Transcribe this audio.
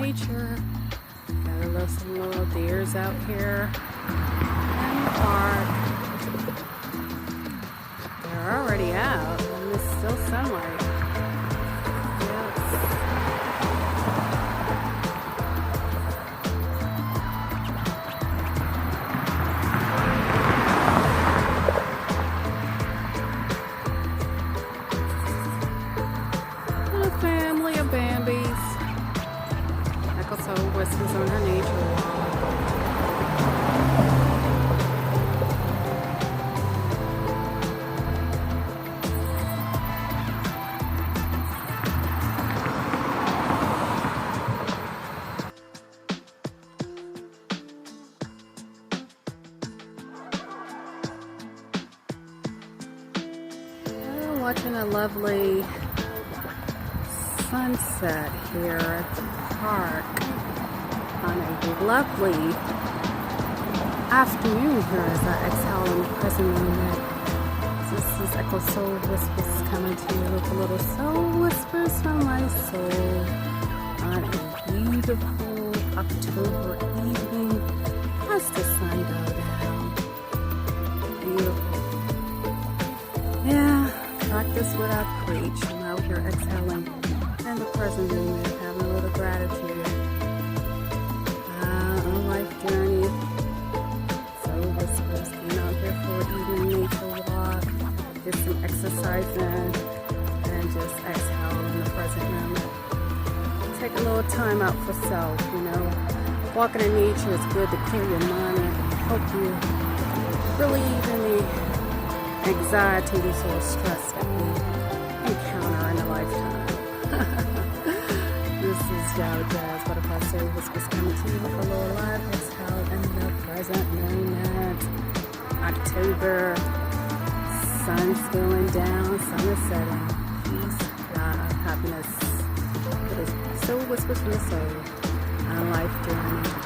nature. Got some little deers out here in the park. They're already out and it's still sunlight. Family of Bambis. Echo Soul whispers on her nature walk. We're watching a lovely sunset here at the park on a lovely afternoon here as I exhale in the present moment. This is Echo Soul Whispers coming to you with a little soul whispers from my soul on a beautiful October evening as the sun goes down. Beautiful. Yeah, practice what I preach. I'm out here exhaling in the present moment, having a little gratitude on a life journey. Soul Whispers came out here for an evening nature walk, get some exercise in, and just exhale in the present moment. Take a little time out for self, you know. Walking in nature is good to clear your mind and help you relieve any anxieties or stress that we encounter in a lifetime. This is Jao Jazz, Butterfly Soul Whispers coming to you with a little live exhale in the present moment. October, sun's going down, sun is setting. Peace, love, happiness. It is Soul Whispers from the soul on a life journey.